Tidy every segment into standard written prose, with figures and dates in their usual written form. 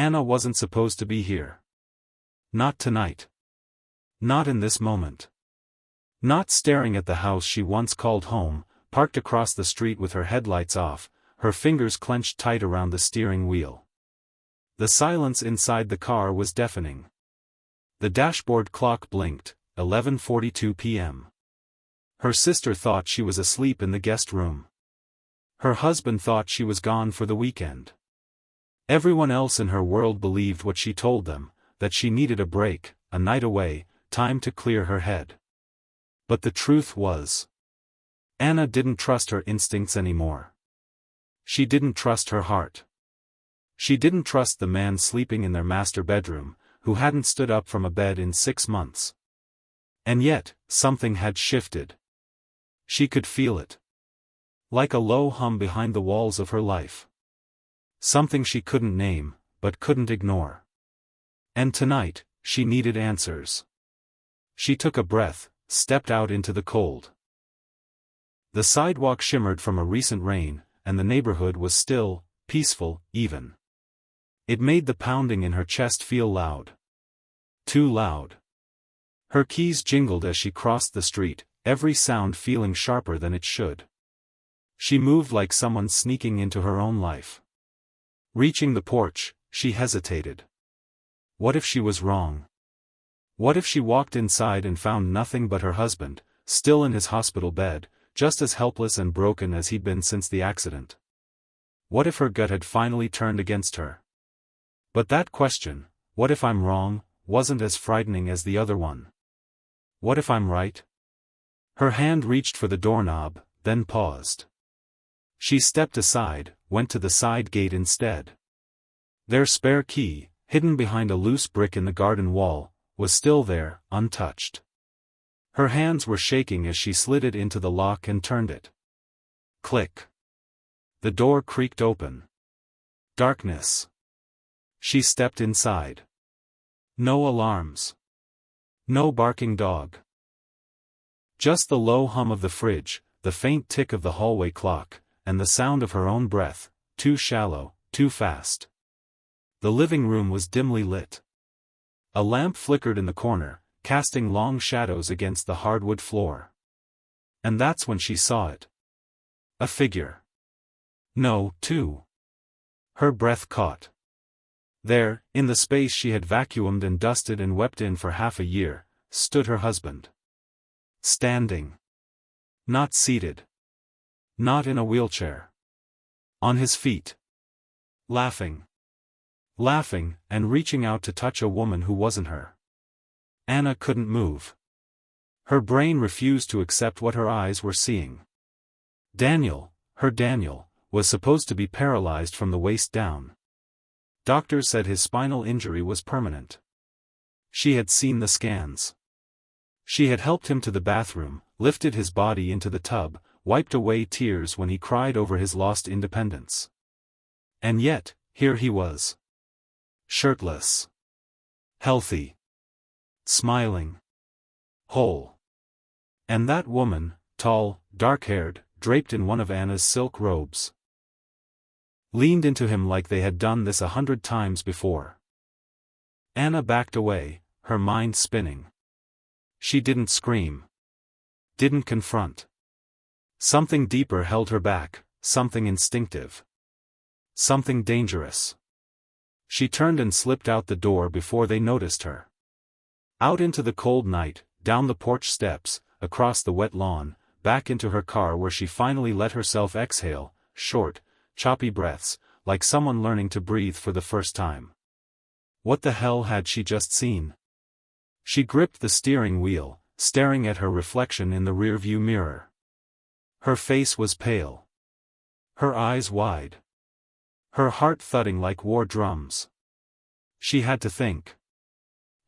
Anna wasn't supposed to be here. Not tonight. Not in this moment. Not staring at the house she once called home, parked across the street with her headlights off, her fingers clenched tight around the steering wheel. The silence inside the car was deafening. The dashboard clock blinked, 11:42 p.m. Her sister thought she was asleep in the guest room. Her husband thought she was gone for the weekend. Everyone else in her world believed what she told them, that she needed a break, a night away, time to clear her head. But the truth was, Anna didn't trust her instincts anymore. She didn't trust her heart. She didn't trust the man sleeping in their master bedroom, who hadn't stood up from a bed in 6 months. And yet, something had shifted. She could feel it. Like a low hum behind the walls of her life. Something she couldn't name, but couldn't ignore. And tonight, she needed answers. She took a breath, stepped out into the cold. The sidewalk shimmered from a recent rain, and the neighborhood was still, peaceful, even. It made the pounding in her chest feel loud. Too loud. Her keys jingled as she crossed the street, every sound feeling sharper than it should. She moved like someone sneaking into her own life. Reaching the porch, she hesitated. What if she was wrong? What if she walked inside and found nothing but her husband, still in his hospital bed, just as helpless and broken as he'd been since the accident? What if her gut had finally turned against her? But that question, what if I'm wrong, wasn't as frightening as the other one. What if I'm right? Her hand reached for the doorknob, then paused. She stepped aside, went to the side gate instead. Their spare key, hidden behind a loose brick in the garden wall, was still there, untouched. Her hands were shaking as she slid it into the lock and turned it. Click. The door creaked open. Darkness. She stepped inside. No alarms. No barking dog. Just the low hum of the fridge, the faint tick of the hallway clock, and the sound of her own breath, too shallow, too fast. The living room was dimly lit. A lamp flickered in the corner, casting long shadows against the hardwood floor. And that's when she saw it. A figure. No, two. Her breath caught. There, in the space she had vacuumed and dusted and wept in for half a year, stood her husband. Standing. Not seated. Not in a wheelchair. On his feet. Laughing. Laughing, and reaching out to touch a woman who wasn't her. Anna couldn't move. Her brain refused to accept what her eyes were seeing. Daniel, her Daniel, was supposed to be paralyzed from the waist down. Doctors said his spinal injury was permanent. She had seen the scans. She had helped him to the bathroom, lifted his body into the tub, wiped away tears when he cried over his lost independence. And yet, here he was. Shirtless. Healthy. Smiling. Whole. And that woman, tall, dark-haired, draped in one of Anna's silk robes, leaned into him like they had done this 100 times before. Anna backed away, her mind spinning. She didn't scream. Didn't confront. Something deeper held her back, something instinctive. Something dangerous. She turned and slipped out the door before they noticed her. Out into the cold night, down the porch steps, across the wet lawn, back into her car where she finally let herself exhale, short, choppy breaths, like someone learning to breathe for the first time. What the hell had she just seen? She gripped the steering wheel, staring at her reflection in the rearview mirror. Her face was pale. Her eyes wide. Her heart thudding like war drums. She had to think.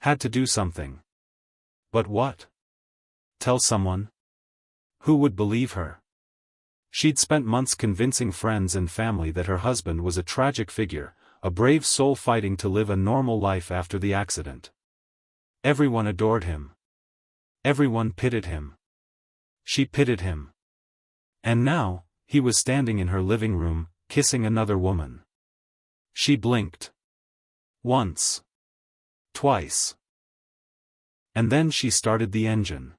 Had to do something. But what? Tell someone? Who would believe her? She'd spent months convincing friends and family that her husband was a tragic figure, a brave soul fighting to live a normal life after the accident. Everyone adored him. Everyone pitied him. She pitied him. And now, he was standing in her living room, kissing another woman. She blinked. Once. Twice. And then she started the engine.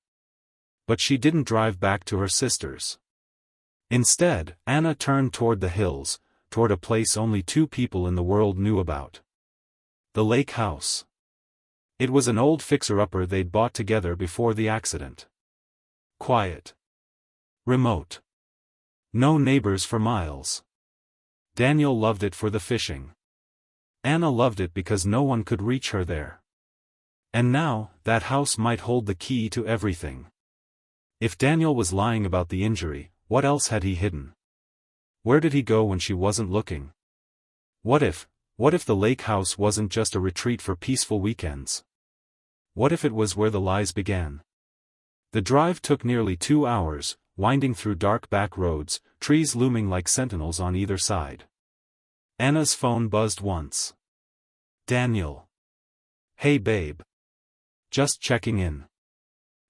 But she didn't drive back to her sister's. Instead, Anna turned toward the hills, toward a place only 2 people in the world knew about. The lake house. It was an old fixer-upper they'd bought together before the accident. Quiet. Remote. No neighbors for miles. Daniel loved it for the fishing. Anna loved it because no one could reach her there. And now, that house might hold the key to everything. If Daniel was lying about the injury, what else had he hidden? Where did he go when she wasn't looking? What if the lake house wasn't just a retreat for peaceful weekends? What if it was where the lies began? The drive took nearly 2 hours, winding through dark back roads, trees looming like sentinels on either side. Anna's phone buzzed once. Daniel. Hey babe. Just checking in.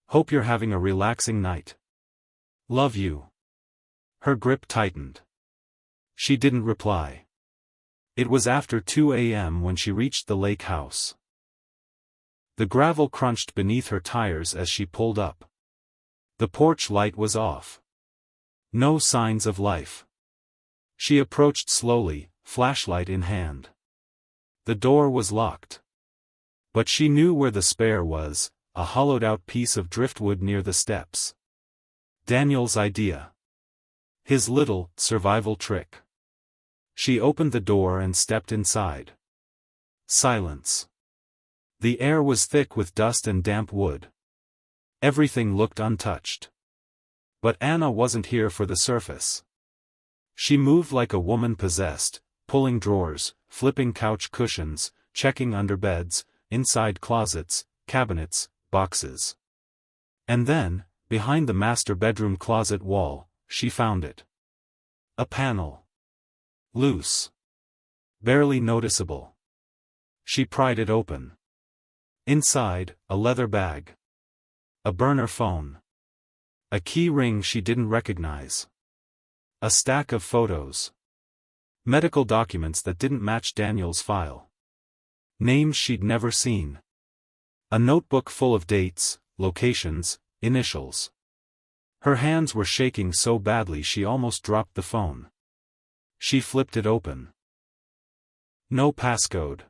Hope you're having a relaxing night. Love you. Her grip tightened. She didn't reply. It was after 2 a.m. when she reached the lake house. The gravel crunched beneath her tires as she pulled up. The porch light was off. No signs of life. She approached slowly, flashlight in hand. The door was locked. But she knew where the spare was, a hollowed-out piece of driftwood near the steps. Daniel's idea. His little, survival trick. She opened the door and stepped inside. Silence. The air was thick with dust and damp wood. Everything looked untouched. But Anna wasn't here for the surface. She moved like a woman possessed, pulling drawers, flipping couch cushions, checking under beds, inside closets, cabinets, boxes. And then, behind the master bedroom closet wall, she found it. A panel. Loose. Barely noticeable. She pried it open. Inside, a leather bag. A burner phone. A key ring she didn't recognize. A stack of photos. Medical documents that didn't match Daniel's file. Names she'd never seen. A notebook full of dates, locations, initials. Her hands were shaking so badly she almost dropped the phone. She flipped it open. No passcode.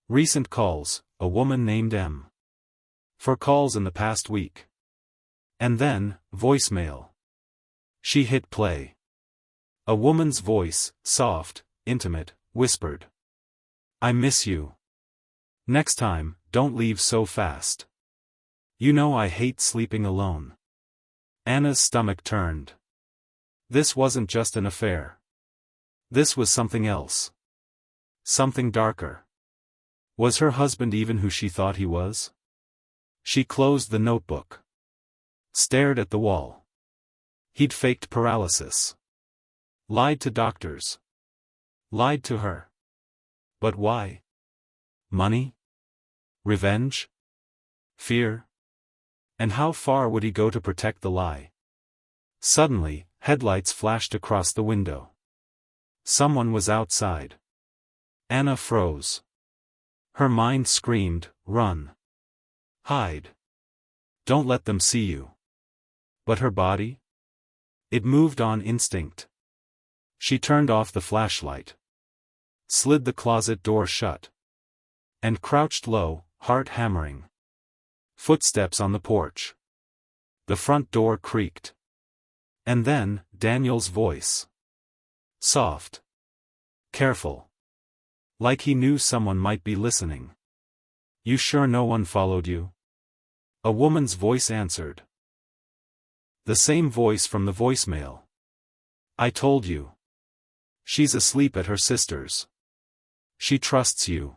Recent calls, a woman named M. For calls in the past week. And then, voicemail. She hit play. A woman's voice, soft, intimate, whispered. I miss you. Next time, don't leave so fast. You know I hate sleeping alone. Anna's stomach turned. This wasn't just an affair. This was something else. Something darker. Was her husband even who she thought he was? She closed the notebook. Stared at the wall. He'd faked paralysis. Lied to doctors. Lied to her. But why? Money? Revenge? Fear? And how far would he go to protect the lie? Suddenly, headlights flashed across the window. Someone was outside. Anna froze. Her mind screamed, run. Hide. Don't let them see you. But her body? It moved on instinct. She turned off the flashlight. Slid the closet door shut. And crouched low, heart hammering. Footsteps on the porch. The front door creaked. And then, Daniel's voice. Soft. Careful. Like he knew someone might be listening. You sure no one followed you? A woman's voice answered. The same voice from the voicemail. I told you. She's asleep at her sister's. She trusts you.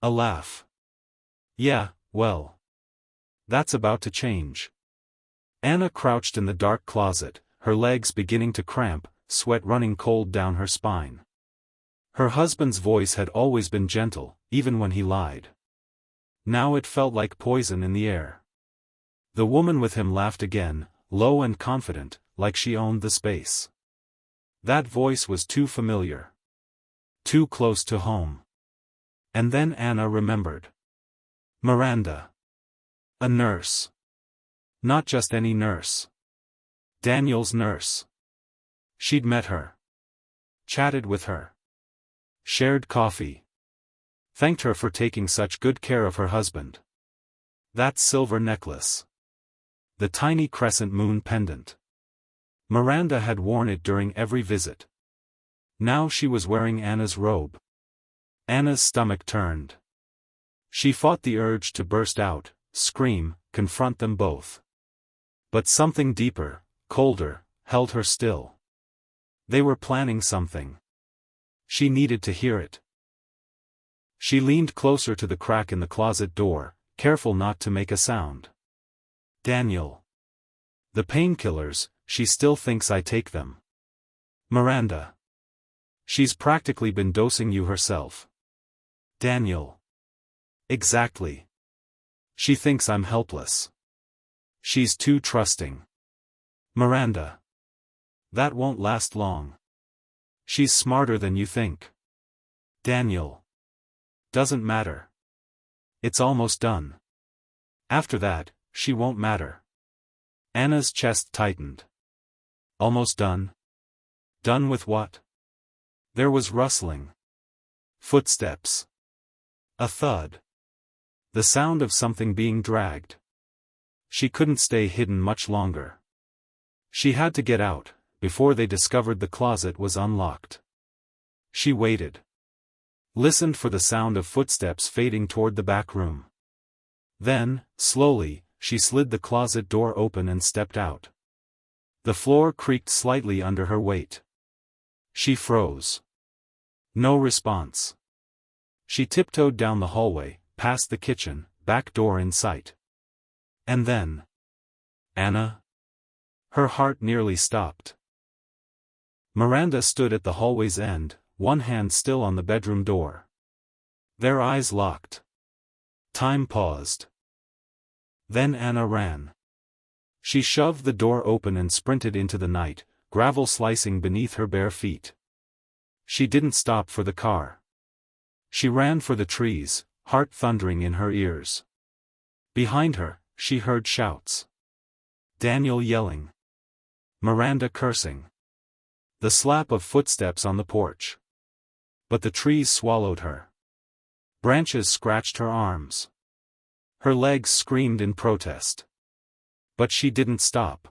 A laugh. Yeah, well. That's about to change. Anna crouched in the dark closet, her legs beginning to cramp, sweat running cold down her spine. Her husband's voice had always been gentle, even when he lied. Now it felt like poison in the air. The woman with him laughed again, low and confident, like she owned the space. That voice was too familiar. Too close to home. And then Anna remembered. Miranda. A nurse. Not just any nurse. Daniel's nurse. She'd met her. Chatted with her. Shared coffee. Thanked her for taking such good care of her husband. That silver necklace. The tiny crescent moon pendant. Miranda had worn it during every visit. Now she was wearing Anna's robe. Anna's stomach turned. She fought the urge to burst out, scream, confront them both. But something deeper, colder, held her still. They were planning something. She needed to hear it. She leaned closer to the crack in the closet door, careful not to make a sound. Daniel. The painkillers, she still thinks I take them. Miranda. She's practically been dosing you herself. Daniel. Exactly. She thinks I'm helpless. She's too trusting. Miranda. That won't last long. She's smarter than you think. Daniel. Doesn't matter. It's almost done. After that, she won't matter. Anna's chest tightened. Almost done? Done with what? There was rustling. Footsteps. A thud. The sound of something being dragged. She couldn't stay hidden much longer. She had to get out, before they discovered the closet was unlocked. She waited. Listened for the sound of footsteps fading toward the back room. Then, slowly, she slid the closet door open and stepped out. The floor creaked slightly under her weight. She froze. No response. She tiptoed down the hallway, past the kitchen, back door in sight. And then... Anna? Her heart nearly stopped. Miranda stood at the hallway's end, one hand still on the bedroom door. Their eyes locked. Time paused. Then Anna ran. She shoved the door open and sprinted into the night, gravel slicing beneath her bare feet. She didn't stop for the car. She ran for the trees, heart thundering in her ears. Behind her, she heard shouts. Daniel yelling. Miranda cursing. The slap of footsteps on the porch. But the trees swallowed her. Branches scratched her arms. Her legs screamed in protest. But she didn't stop.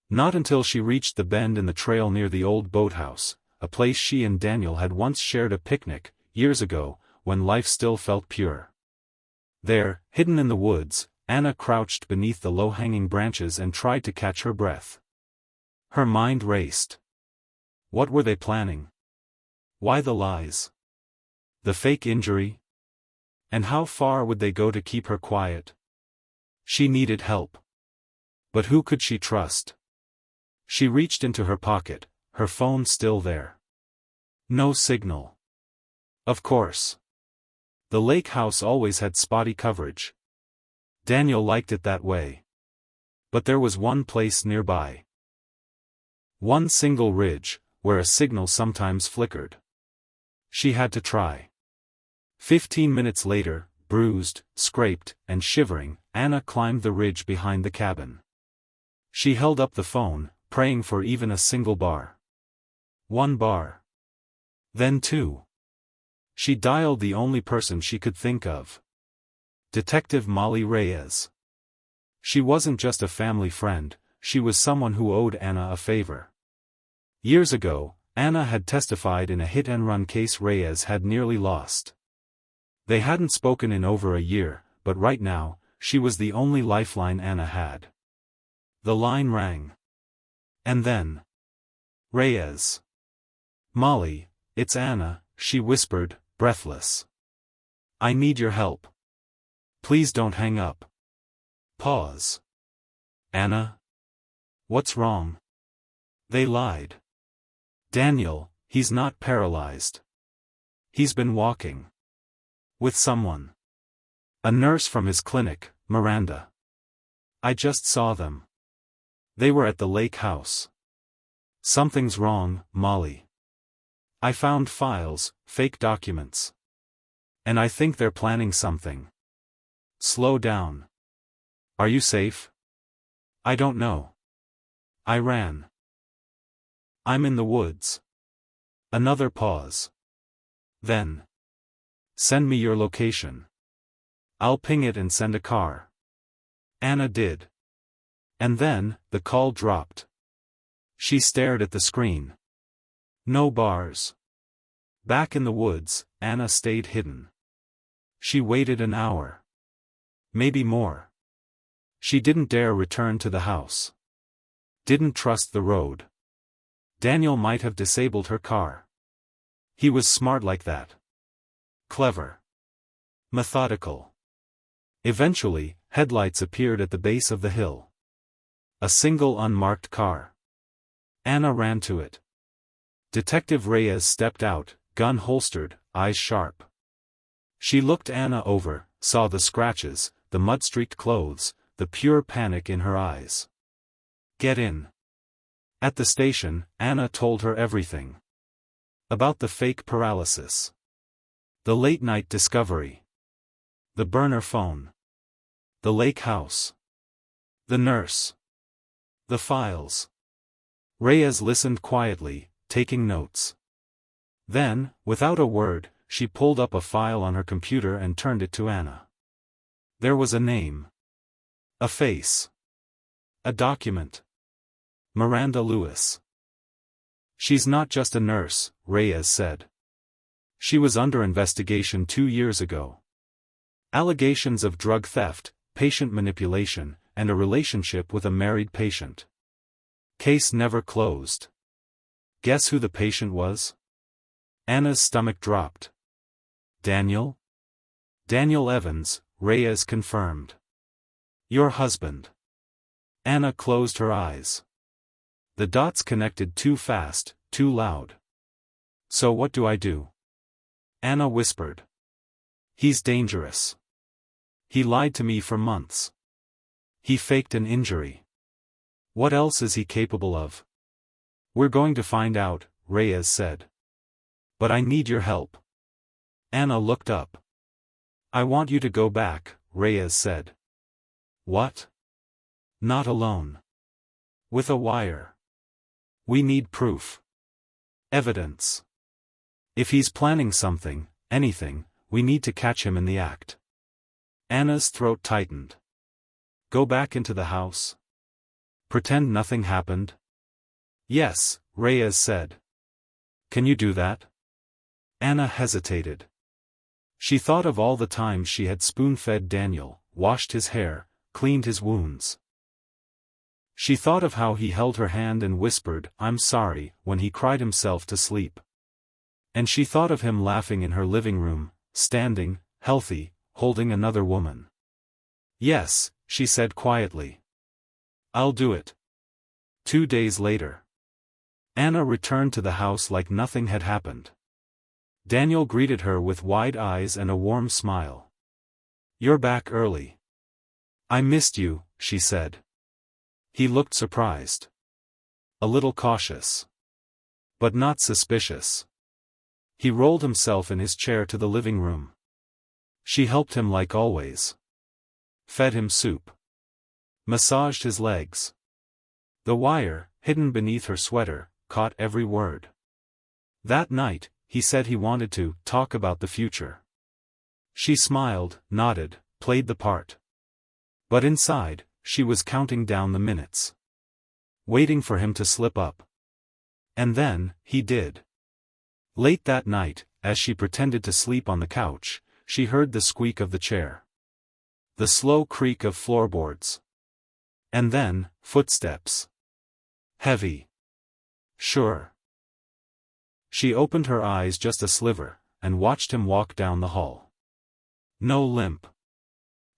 Not until she reached the bend in the trail near the old boathouse, a place she and Daniel had once shared a picnic, years ago, when life still felt pure. There, hidden in the woods, Anna crouched beneath the low-hanging branches and tried to catch her breath. Her mind raced. What were they planning? Why the lies? The fake injury? And how far would they go to keep her quiet? She needed help. But who could she trust? She reached into her pocket, her phone still there. No signal. Of course. The lake house always had spotty coverage. Daniel liked it that way. But there was one place nearby. One single ridge, where a signal sometimes flickered. She had to try. 15 minutes later, bruised, scraped, and shivering, Anna climbed the ridge behind the cabin. She held up the phone, praying for even a single bar. 1 bar. Then 2. She dialed the only person she could think of. Detective Molly Reyes. She wasn't just a family friend, she was someone who owed Anna a favor. Years ago, Anna had testified in a hit-and-run case Reyes had nearly lost. They hadn't spoken in over a year, but right now, she was the only lifeline Anna had. The line rang. And then... Reyes. Molly, it's Anna, she whispered, breathless. I need your help. Please don't hang up. Pause. Anna? What's wrong? They lied. Daniel, he's not paralyzed. He's been walking. With someone. A nurse from his clinic, Miranda. I just saw them. They were at the lake house. Something's wrong, Molly. I found files, fake documents. And I think they're planning something. Slow down. Are you safe? I don't know. I ran. I'm in the woods. Another pause. Then. Send me your location. I'll ping it and send a car. Anna did. And then, the call dropped. She stared at the screen. No bars. Back in the woods, Anna stayed hidden. She waited an hour. Maybe more. She didn't dare return to the house. Didn't trust the road. Daniel might have disabled her car. He was smart like that. Clever. Methodical. Eventually, headlights appeared at the base of the hill. A single unmarked car. Anna ran to it. Detective Reyes stepped out, gun holstered, eyes sharp. She looked Anna over, saw the scratches, the mud-streaked clothes, the pure panic in her eyes. Get in. At the station, Anna told her everything. About the fake paralysis. The late-night discovery. The burner phone. The lake house. The nurse. The files. Reyes listened quietly, taking notes. Then, without a word, she pulled up a file on her computer and turned it to Anna. There was a name. A face. A document. Miranda Lewis. She's not just a nurse, Reyes said. She was under investigation 2 years ago. Allegations of drug theft, patient manipulation, and a relationship with a married patient. Case never closed. Guess who the patient was? Anna's stomach dropped. Daniel? Daniel Evans, Reyes confirmed. Your husband. Anna closed her eyes. The dots connected too fast, too loud. So what do I do? Anna whispered. He's dangerous. He lied to me for months. He faked an injury. What else is he capable of? We're going to find out, Reyes said. But I need your help. Anna looked up. I want you to go back, Reyes said. What? Not alone. With a wire. We need proof. Evidence. If he's planning something, anything, we need to catch him in the act. Anna's throat tightened. Go back into the house? Pretend nothing happened? Yes, Reyes said. Can you do that? Anna hesitated. She thought of all the times she had spoon-fed Daniel, washed his hair, cleaned his wounds. She thought of how he held her hand and whispered, "I'm sorry," when he cried himself to sleep. And she thought of him laughing in her living room, standing, healthy, holding another woman. Yes, she said quietly. I'll do it. 2 days later. Anna returned to the house like nothing had happened. Daniel greeted her with wide eyes and a warm smile. You're back early. I missed you, she said. He looked surprised. A little cautious. But not suspicious. He rolled himself in his chair to the living room. She helped him like always. Fed him soup. Massaged his legs. The wire, hidden beneath her sweater, caught every word. That night, he said he wanted to talk about the future. She smiled, nodded, played the part. But inside, she was counting down the minutes. Waiting for him to slip up. And then, he did. Late that night, as she pretended to sleep on the couch, she heard the squeak of the chair. The slow creak of floorboards. And then, footsteps. Heavy. Sure. She opened her eyes just a sliver, and watched him walk down the hall. No limp.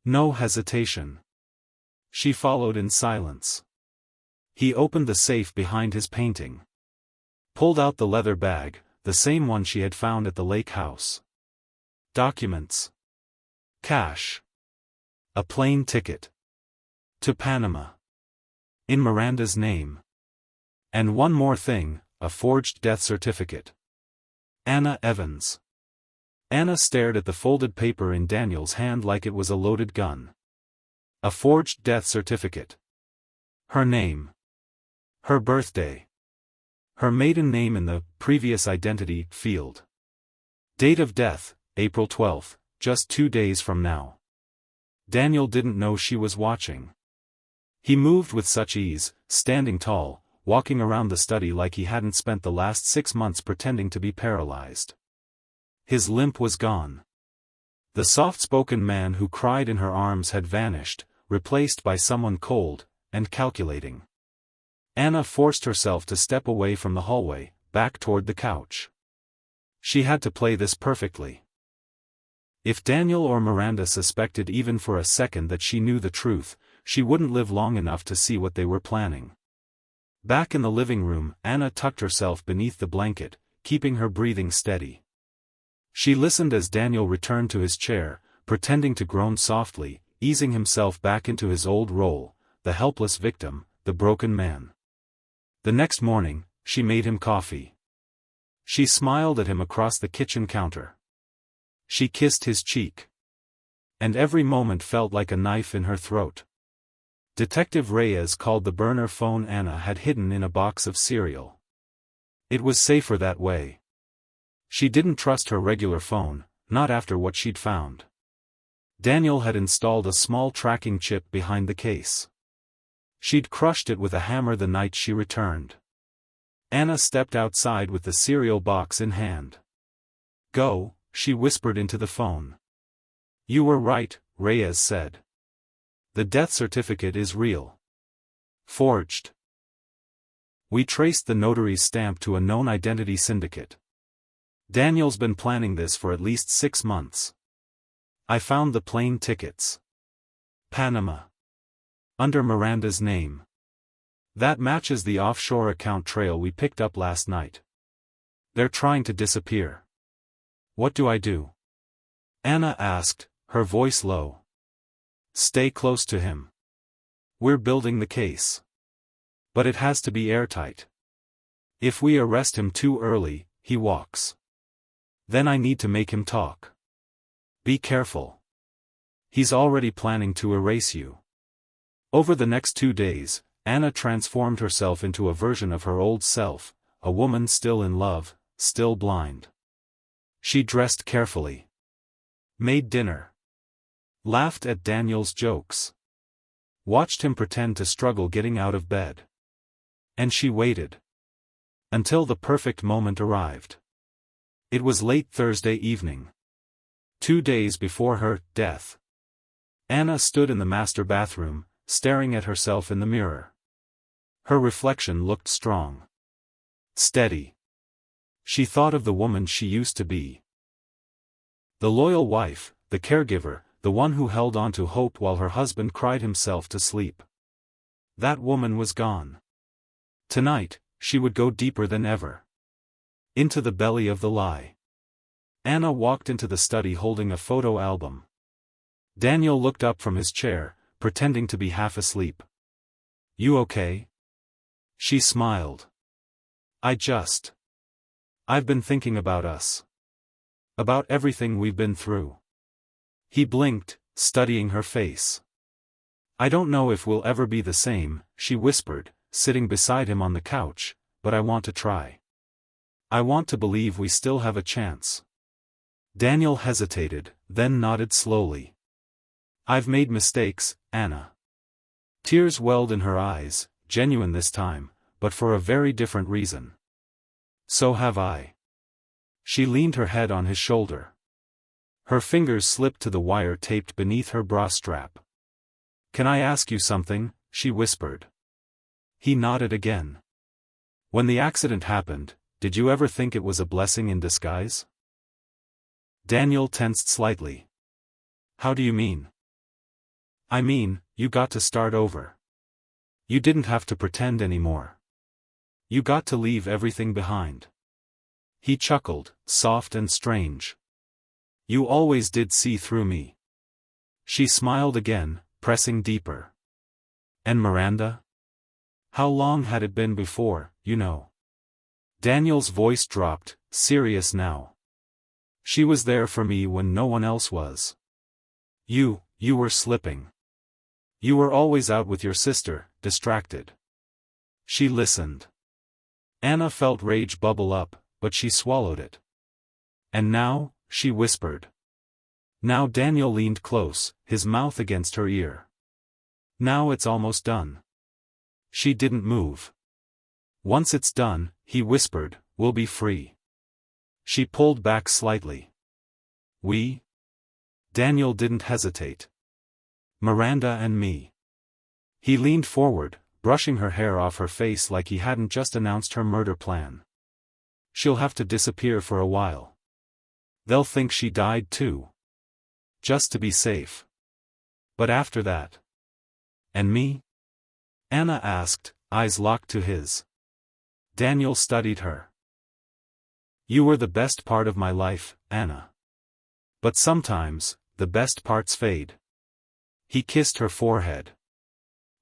No hesitation. She followed in silence. He opened the safe behind his painting. Pulled out the leather bag, the same one she had found at the lake house. Documents. Cash. A plane ticket. To Panama. In Miranda's name. And one more thing, a forged death certificate. Anna Evans. Anna stared at the folded paper in Daniel's hand like it was a loaded gun. A forged death certificate. Her name. Her birthday. Her maiden name in the previous identity field. Date of death, April 12, just 2 days from now. Daniel didn't know she was watching. He moved with such ease, standing tall, walking around the study like he hadn't spent the last 6 months pretending to be paralyzed. His limp was gone. The soft-spoken man who cried in her arms had vanished, replaced by someone cold and calculating. Anna forced herself to step away from the hallway, back toward the couch. She had to play this perfectly. If Daniel or Miranda suspected even for a second that she knew the truth, she wouldn't live long enough to see what they were planning. Back in the living room, Anna tucked herself beneath the blanket, keeping her breathing steady. She listened as Daniel returned to his chair, pretending to groan softly, easing himself back into his old role, the helpless victim, the broken man. The next morning, she made him coffee. She smiled at him across the kitchen counter. She kissed his cheek. And every moment felt like a knife in her throat. Detective Reyes called the burner phone Anna had hidden in a box of cereal. It was safer that way. She didn't trust her regular phone, not after what she'd found. Daniel had installed a small tracking chip behind the case. She'd crushed it with a hammer the night she returned. Anna stepped outside with the cereal box in hand. "Go," she whispered into the phone. "You were right," Reyes said. "The death certificate is real. Forged. We traced the notary's stamp to a known identity syndicate. Daniel's been planning this for at least 6 months. I found the plane tickets. Panama. Under Miranda's name. That matches the offshore account trail we picked up last night. They're trying to disappear. What do I do?" Anna asked, her voice low. "Stay close to him. We're building the case. But it has to be airtight. If we arrest him too early, he walks. Then I need to make him talk. Be careful. He's already planning to erase you." Over the next 2 days, Anna transformed herself into a version of her old self, a woman still in love, still blind. She dressed carefully. Made dinner. Laughed at Daniel's jokes. Watched him pretend to struggle getting out of bed. And she waited. Until the perfect moment arrived. It was late Thursday evening. 2 days before her death. Anna stood in the master bathroom, staring at herself in the mirror. Her reflection looked strong. Steady. She thought of the woman she used to be. The loyal wife, the caregiver, the one who held on to hope while her husband cried himself to sleep. That woman was gone. Tonight, she would go deeper than ever. Into the belly of the lie. Anna walked into the study holding a photo album. Daniel looked up from his chair, pretending to be half asleep. "You okay?" She smiled. I've been thinking about us. About everything we've been through." He blinked, studying her face. "I don't know if we'll ever be the same," she whispered, sitting beside him on the couch, "but I want to try. I want to believe we still have a chance." Daniel hesitated, then nodded slowly. "I've made mistakes, Anna." Tears welled in her eyes, genuine this time, but for a very different reason. "So have I." She leaned her head on his shoulder. Her fingers slipped to the wire taped beneath her bra strap. "Can I ask you something?" she whispered. He nodded again. "When the accident happened, did you ever think it was a blessing in disguise?" Daniel tensed slightly. "How do you mean?" "I mean, you got to start over. You didn't have to pretend anymore. You got to leave everything behind." He chuckled, soft and strange. "You always did see through me." She smiled again, pressing deeper. "And Miranda? How long had it been before, you know?" Daniel's voice dropped, serious now. She was there for me when no one else was. You were slipping. You were always out with your sister, distracted. She listened. Anna felt rage bubble up, but she swallowed it. And now, she whispered. Now Daniel leaned close, his mouth against her ear. Now it's almost done. She didn't move. Once it's done, he whispered, we'll be free. She pulled back slightly. We? Daniel didn't hesitate. Miranda and me. He leaned forward, brushing her hair off her face like he hadn't just announced her murder plan. She'll have to disappear for a while. They'll think she died too. Just to be safe. But after that. And me? Anna asked, eyes locked to his. Daniel studied her. You were the best part of my life, Anna. But sometimes, the best parts fade. He kissed her forehead.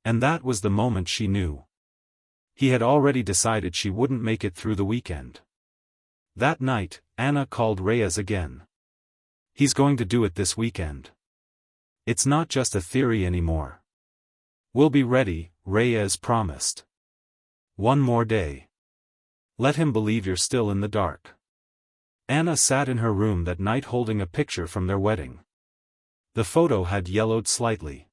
And that was the moment she knew. He had already decided she wouldn't make it through the weekend. That night, Anna called Reyes again. He's going to do it this weekend. It's not just a theory anymore. We'll be ready, Reyes promised. One more day. Let him believe you're still in the dark. Anna sat in her room that night holding a picture from their wedding. The photo had yellowed slightly.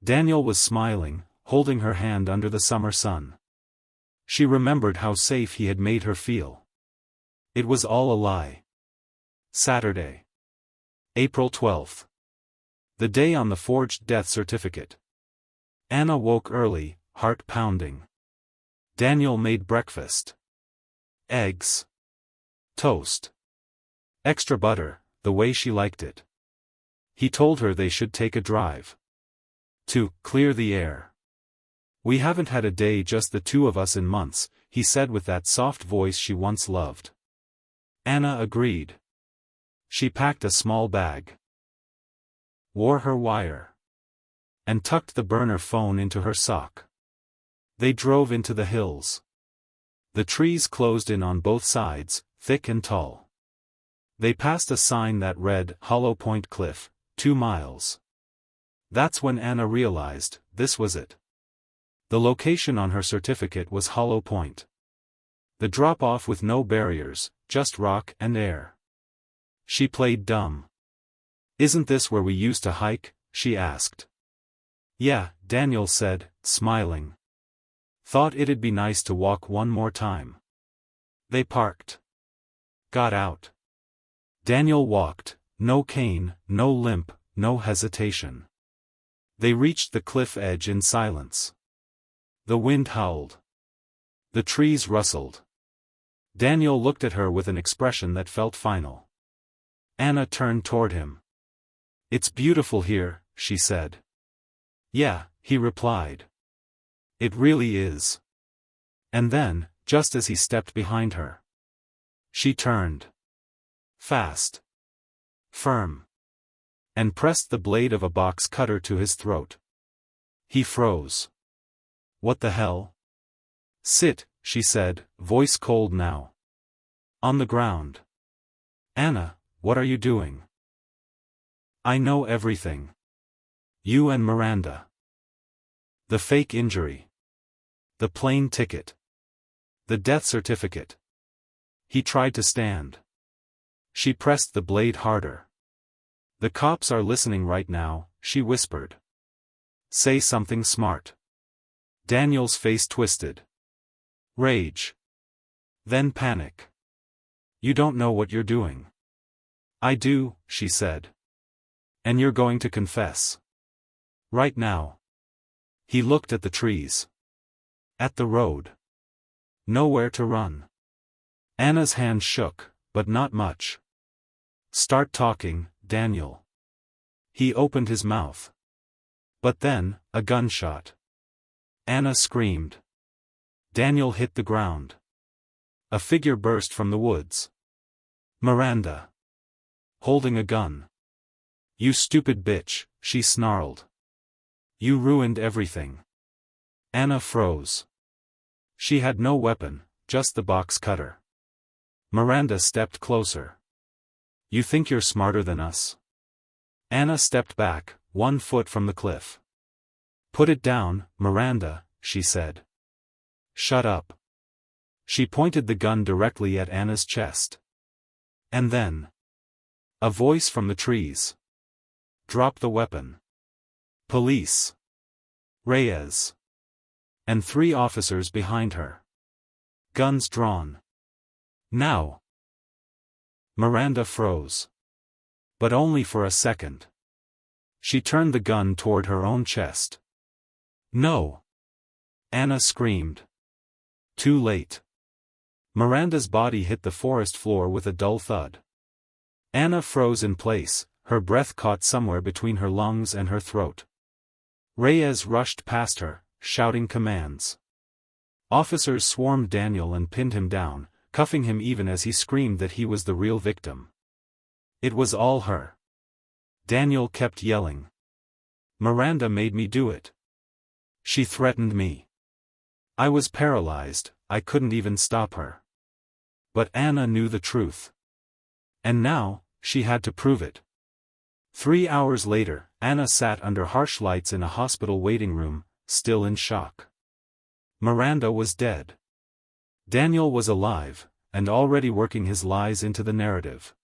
Daniel was smiling, holding her hand under the summer sun. She remembered how safe he had made her feel. It was all a lie. Saturday. April 12th. The day on the forged death certificate. Anna woke early, heart pounding. Daniel made breakfast. Eggs. Toast. Extra butter, the way she liked it. He told her they should take a drive. To clear the air. We haven't had a day just the two of us in months, he said with that soft voice she once loved. Anna agreed. She packed a small bag. Wore her wire. And tucked the burner phone into her sock. They drove into the hills. The trees closed in on both sides, thick and tall. They passed a sign that read, Hollow Point Cliff, 2 miles. That's when Anna realized, this was it. The location on her certificate was Hollow Point. The drop-off with no barriers, just rock and air. She played dumb. Isn't this where we used to hike? She asked. Yeah, Daniel said, smiling. Thought it'd be nice to walk one more time. They parked. Got out. Daniel walked, no cane, no limp, no hesitation. They reached the cliff edge in silence. The wind howled. The trees rustled. Daniel looked at her with an expression that felt final. Anna turned toward him. It's beautiful here, she said. Yeah, he replied. It really is. And then, just as he stepped behind her, she turned. Fast. Firm. And pressed the blade of a box cutter to his throat. He froze. What the hell? Sit, she said, voice cold now. On the ground. Anna, what are you doing? I know everything. You and Miranda. The fake injury. The plane ticket. The death certificate. He tried to stand. She pressed the blade harder. The cops are listening right now, she whispered. Say something smart. Daniel's face twisted. Rage. Then panic. You don't know what you're doing. I do, she said. And you're going to confess. Right now. He looked at the trees. At the road. Nowhere to run. Anna's hand shook, but not much. Start talking, Daniel. He opened his mouth. But then, a gunshot. Anna screamed. Daniel hit the ground. A figure burst from the woods. Miranda. Holding a gun. You stupid bitch, she snarled. You ruined everything. Anna froze. She had no weapon, just the box cutter. Miranda stepped closer. You think you're smarter than us? Anna stepped back, 1 foot from the cliff. Put it down, Miranda, she said. Shut up. She pointed the gun directly at Anna's chest. And then, a voice from the trees. Drop the weapon. Police. Reyes. And 3 officers behind her. Guns drawn. Now. Miranda froze. But only for a second. She turned the gun toward her own chest. No. Anna screamed. Too late. Miranda's body hit the forest floor with a dull thud. Anna froze in place, her breath caught somewhere between her lungs and her throat. Reyes rushed past her, shouting commands. Officers swarmed Daniel and pinned him down, cuffing him even as he screamed that he was the real victim. It was all her. Daniel kept yelling. Miranda made me do it. She threatened me. I was paralyzed, I couldn't even stop her. But Anna knew the truth. And now, she had to prove it. 3 hours later, Anna sat under harsh lights in a hospital waiting room, still in shock. Miranda was dead. Daniel was alive, and already working his lies into the narrative.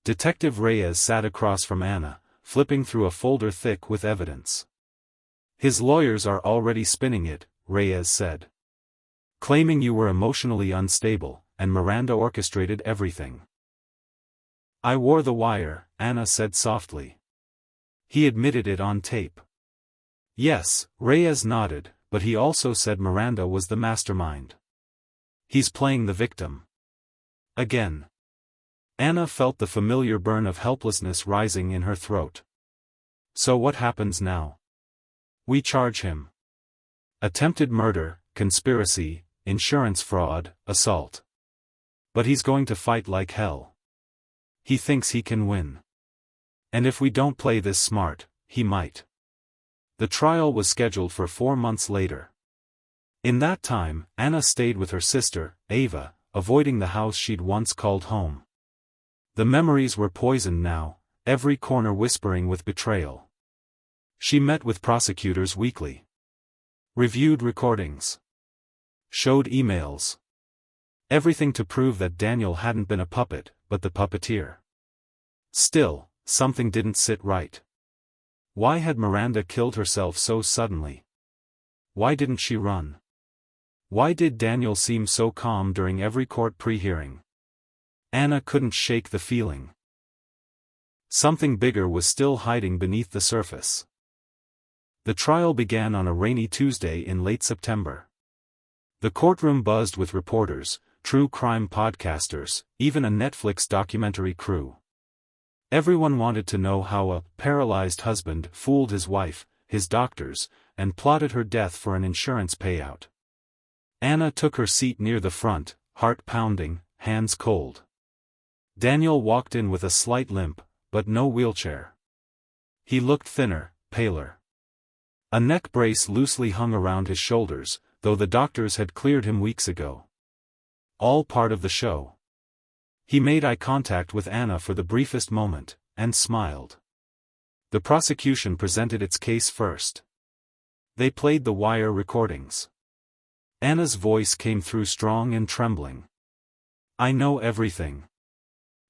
Detective Reyes sat across from Anna, flipping through a folder thick with evidence. His lawyers are already spinning it, Reyes said. Claiming you were emotionally unstable, and Miranda orchestrated everything. I wore the wire, Anna said softly. He admitted it on tape. Yes, Reyes nodded, but he also said Miranda was the mastermind. He's playing the victim. Again. Anna felt the familiar burn of helplessness rising in her throat. So what happens now? We charge him. Attempted murder, conspiracy, insurance fraud, assault. But he's going to fight like hell. He thinks he can win. And if we don't play this smart, he might. The trial was scheduled for 4 months later. In that time, Anna stayed with her sister, Ava, avoiding the house she'd once called home. The memories were poisoned now, every corner whispering with betrayal. She met with prosecutors weekly. Reviewed recordings. Showed emails. Everything to prove that Daniel hadn't been a puppet, but the puppeteer. Still, something didn't sit right. Why had Miranda killed herself so suddenly? Why didn't she run? Why did Daniel seem so calm during every court pre-hearing? Anna couldn't shake the feeling. Something bigger was still hiding beneath the surface. The trial began on a rainy Tuesday in late September. The courtroom buzzed with reporters, true crime podcasters, even a Netflix documentary crew. Everyone wanted to know how a paralyzed husband fooled his wife, his doctors, and plotted her death for an insurance payout. Anna took her seat near the front, heart pounding, hands cold. Daniel walked in with a slight limp, but no wheelchair. He looked thinner, paler. A neck brace loosely hung around his shoulders, though the doctors had cleared him weeks ago. All part of the show. He made eye contact with Anna for the briefest moment, and smiled. The prosecution presented its case first. They played the wire recordings. Anna's voice came through strong and trembling. I know everything.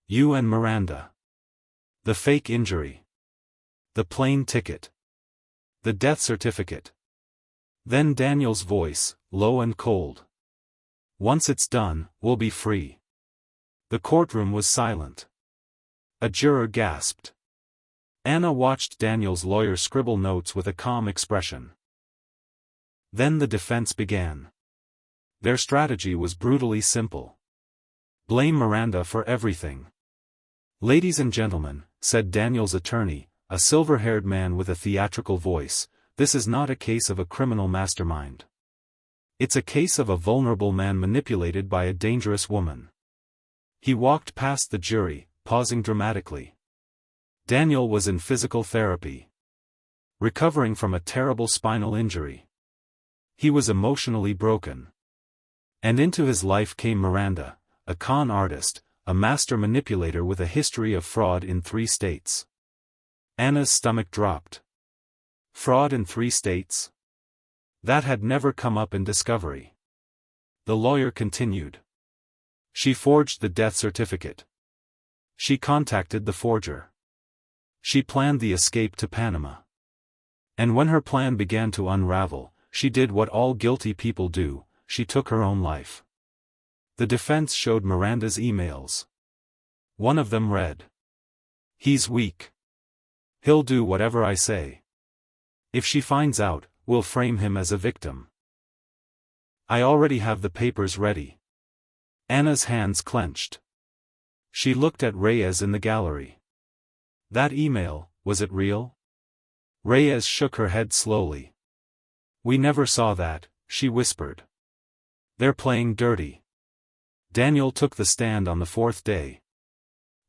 You and Miranda. The fake injury. The plane ticket. The death certificate. Then Daniel's voice, low and cold. Once it's done, we'll be free. The courtroom was silent. A juror gasped. Anna watched Daniel's lawyer scribble notes with a calm expression. Then the defense began. Their strategy was brutally simple. Blame Miranda for everything. Ladies and gentlemen, said Daniel's attorney, a silver-haired man with a theatrical voice, this is not a case of a criminal mastermind. It's a case of a vulnerable man manipulated by a dangerous woman. He walked past the jury, pausing dramatically. Daniel was in physical therapy. Recovering from a terrible spinal injury. He was emotionally broken. And into his life came Miranda, a con artist, a master manipulator with a history of fraud in 3 states. Anna's stomach dropped. Fraud in 3 states? That had never come up in discovery. The lawyer continued. She forged the death certificate. She contacted the forger. She planned the escape to Panama. And when her plan began to unravel, she did what all guilty people do, she took her own life. The defense showed Miranda's emails. One of them read, "He's weak. He'll do whatever I say. If she finds out, we'll frame him as a victim." I already have the papers ready. Anna's hands clenched. She looked at Reyes in the gallery. That email, was it real? Reyes shook her head slowly. We never saw that, she whispered. They're playing dirty. Daniel took the stand on the 4th day.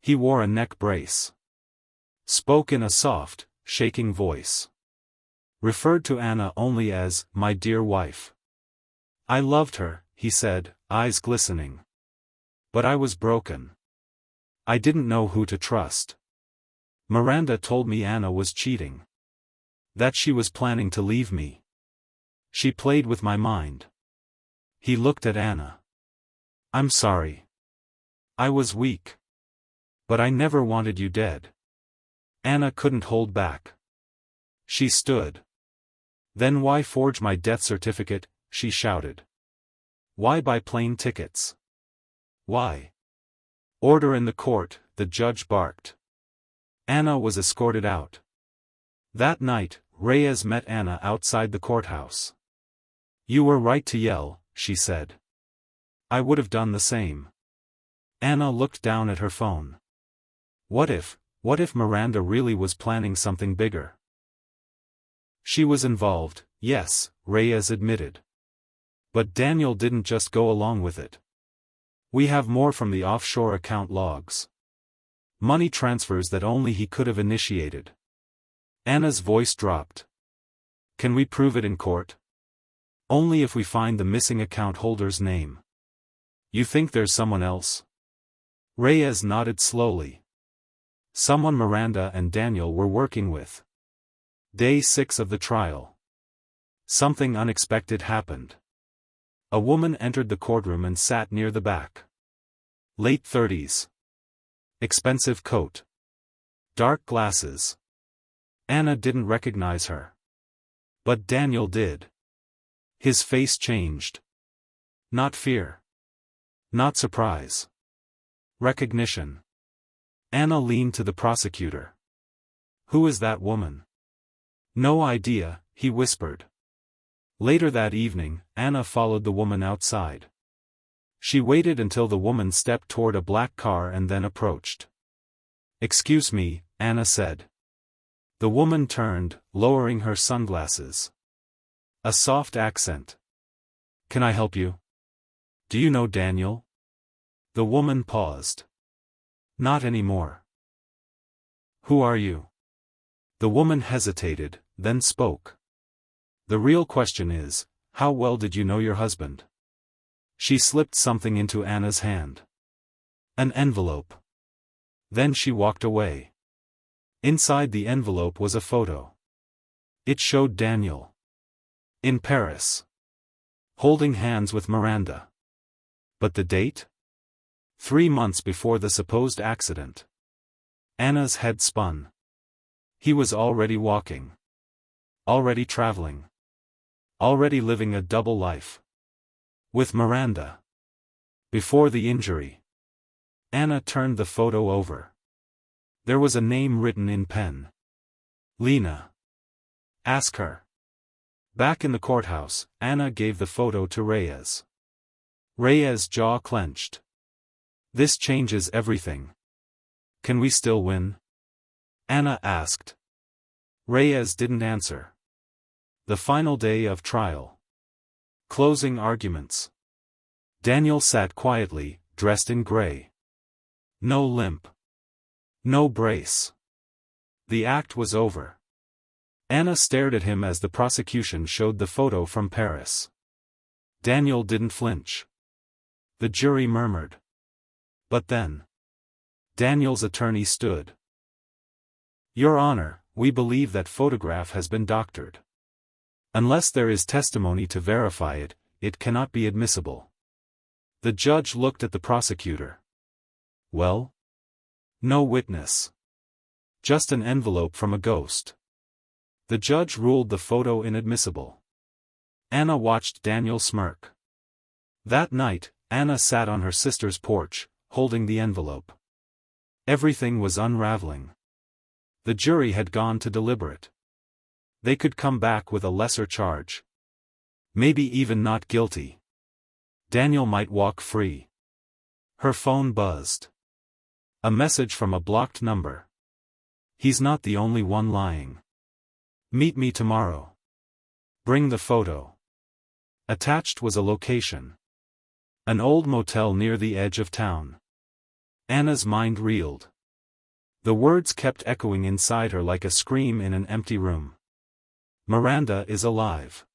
He wore a neck brace. Spoke in a soft, shaking voice. Referred to Anna only as, my dear wife. I loved her, he said, eyes glistening. But I was broken. I didn't know who to trust. Miranda told me Anna was cheating. That she was planning to leave me. She played with my mind. He looked at Anna. I'm sorry. I was weak. But I never wanted you dead. Anna couldn't hold back. She stood. Then why forge my death certificate, she shouted. Why buy plane tickets? Why? Order in the court, the judge barked. Anna was escorted out. That night, Reyes met Anna outside the courthouse. You were right to yell, she said. I would have done the same. Anna looked down at her phone. What if Miranda really was planning something bigger? She was involved, yes, Reyes admitted. But Daniel didn't just go along with it. We have more from the offshore account logs. Money transfers that only he could have initiated. Anna's voice dropped. Can we prove it in court? Only if we find the missing account holder's name. You think there's someone else? Reyes nodded slowly. Someone Miranda and Daniel were working with. Day 6 of the trial. Something unexpected happened. A woman entered the courtroom and sat near the back. Late 30s. Expensive coat. Dark glasses. Anna didn't recognize her. But Daniel did. His face changed. Not fear. Not surprise. Recognition. Anna leaned to the prosecutor. Who is that woman? No idea, he whispered. Later that evening, Anna followed the woman outside. She waited until the woman stepped toward a black car and then approached. Excuse me, Anna said. The woman turned, lowering her sunglasses. A soft accent. Can I help you? Do you know Daniel? The woman paused. Not anymore. Who are you? The woman hesitated, then spoke. The real question is, how well did you know your husband? She slipped something into Anna's hand. An envelope. Then she walked away. Inside the envelope was a photo. It showed Daniel. In Paris. Holding hands with Miranda. But the date? 3 months before the supposed accident. Anna's head spun. He was already walking. Already traveling. Already living a double life. With Miranda. Before the injury. Anna turned the photo over. There was a name written in pen. Lena. Ask her. Back in the courthouse, Anna gave the photo to Reyes. Reyes' jaw clenched. This changes everything. Can we still win? Anna asked. Reyes didn't answer. The final day of trial. Closing arguments. Daniel sat quietly, dressed in gray. No limp. No brace. The act was over. Anna stared at him as the prosecution showed the photo from Paris. Daniel didn't flinch. The jury murmured. But then Daniel's attorney stood. "Your Honor, we believe that photograph has been doctored. Unless there is testimony to verify it, it cannot be admissible." The judge looked at the prosecutor. "Well?" "No witness. Just an envelope from a ghost." The judge ruled the photo inadmissible. Anna watched Daniel smirk. That night, Anna sat on her sister's porch, holding the envelope. Everything was unraveling. The jury had gone to deliberate. They could come back with a lesser charge. Maybe even not guilty. Daniel might walk free. Her phone buzzed. A message from a blocked number. "He's not the only one lying. Meet me tomorrow. Bring the photo." Attached was a location. An old motel near the edge of town. Anna's mind reeled. The words kept echoing inside her like a scream in an empty room. "Miranda is alive."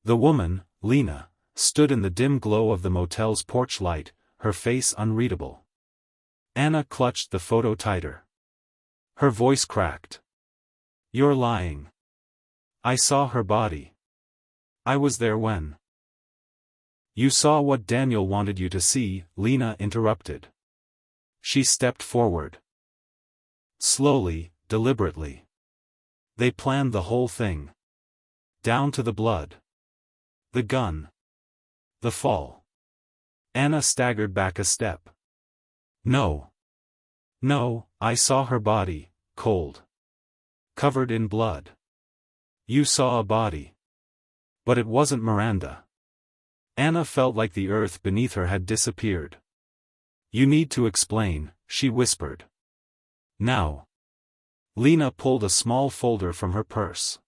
The woman, Lena, stood in the dim glow of the motel's porch light, her face unreadable. Anna clutched the photo tighter. Her voice cracked. "You're lying. I saw her body. I was there when—" "You saw what Daniel wanted you to see," Lena interrupted. She stepped forward. Slowly, deliberately. They planned the whole thing. Down to the blood. The gun. The fall. Anna staggered back a step. "No. No, I saw her body, cold. Covered in blood." "You saw a body. But it wasn't Miranda." Anna felt like the earth beneath her had disappeared. "You need to explain," she whispered. "Now." Lena pulled a small folder from her purse.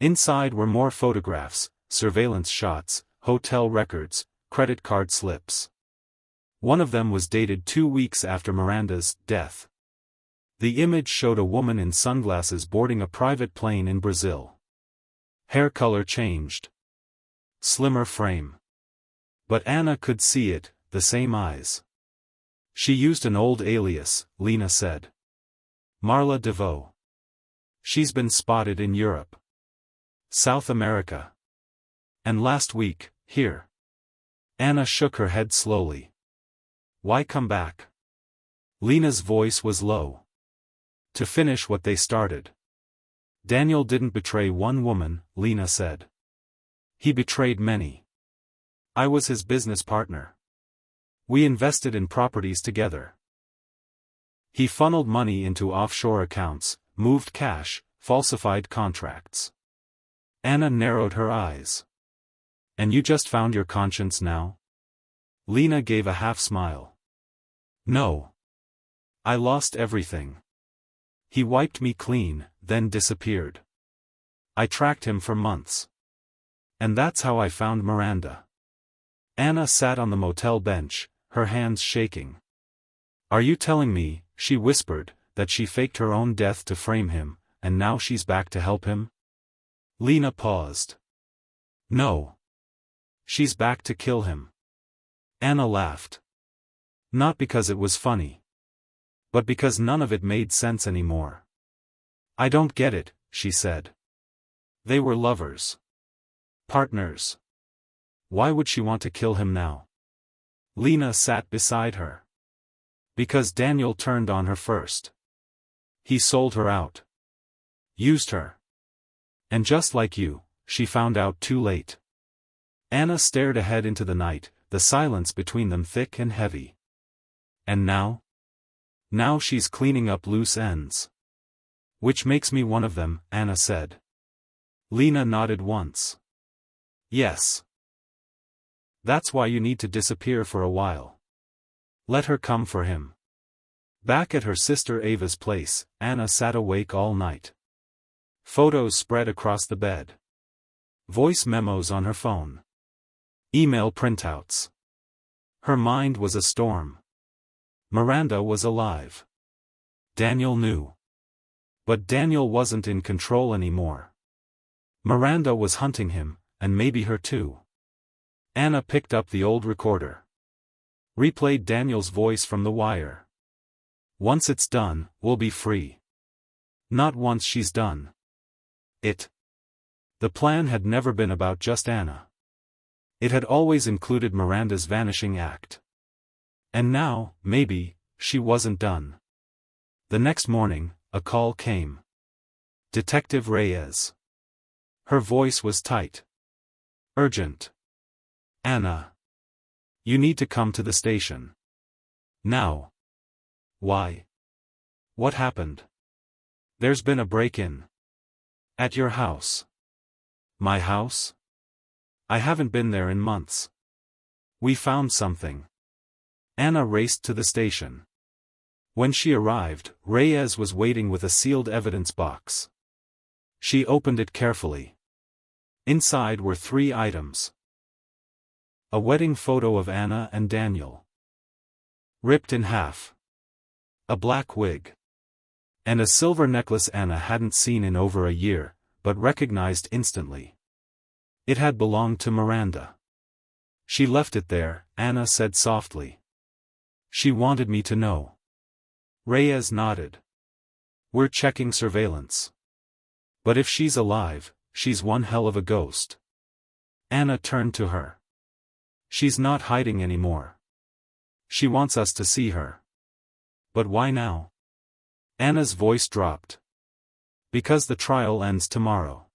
Inside were more photographs, surveillance shots, hotel records, credit card slips. One of them was dated 2 weeks after Miranda's death. The image showed a woman in sunglasses boarding a private plane in Brazil. Hair color changed. Slimmer frame. But Anna could see it, the same eyes. "She used an old alias," Lena said. "Marla DeVoe. She's been spotted in Europe. South America. And last week, here." Anna shook her head slowly. "Why come back?" Lena's voice was low. "To finish what they started." "Daniel didn't betray one woman," Lena said. "He betrayed many. I was his business partner. We invested in properties together. He funneled money into offshore accounts, moved cash, falsified contracts." Anna narrowed her eyes. "And you just found your conscience now?" Lena gave a half-smile. "No. I lost everything. He wiped me clean, then disappeared. I tracked him for months. And that's how I found Miranda." Anna sat on the motel bench, her hands shaking. "Are you telling me," she whispered, "that she faked her own death to frame him, and now she's back to help him?" Lena paused. "No. She's back to kill him." Anna laughed. Not because it was funny. But because none of it made sense anymore. "I don't get it," she said. "They were lovers. Partners. Why would she want to kill him now?" Lena sat beside her. "Because Daniel turned on her first. He sold her out. Used her. And just like you, she found out too late." Anna stared ahead into the night, the silence between them thick and heavy. "And now?" "Now she's cleaning up loose ends. Which makes me one of them," Anna said. Lena nodded once. "Yes. That's why you need to disappear for a while. Let her come for him." Back at her sister Ava's place, Anna sat awake all night. Photos spread across the bed. Voice memos on her phone. Email printouts. Her mind was a storm. Miranda was alive. Daniel knew. But Daniel wasn't in control anymore. Miranda was hunting him, and maybe her too. Anna picked up the old recorder. replayed Daniel's voice from the wire. Once it's done, we'll be free. Not once she's done it. The plan had never been about just Anna. It had always included Miranda's vanishing act. And now, maybe, she wasn't done. The next morning, a call came. Detective Reyes. Her voice was tight. Urgent. Anna. You need to come to the station. Now. Why? What happened? There's been a break-in. At your house. My house? I haven't been there in months. We found something. Anna raced to the station. When she arrived, Reyes was waiting with a sealed evidence box. She opened it carefully. Inside were 3 items. A wedding photo of Anna and Daniel. Ripped in half. A black wig. And a silver necklace Anna hadn't seen in over a year, but recognized instantly. It had belonged to Miranda. She left it there, Anna said softly. She wanted me to know. Reyes nodded. We're checking surveillance. But if she's alive, she's one hell of a ghost. Anna turned to her. She's not hiding anymore. She wants us to see her. But why now? Anna's voice dropped. Because the trial ends tomorrow.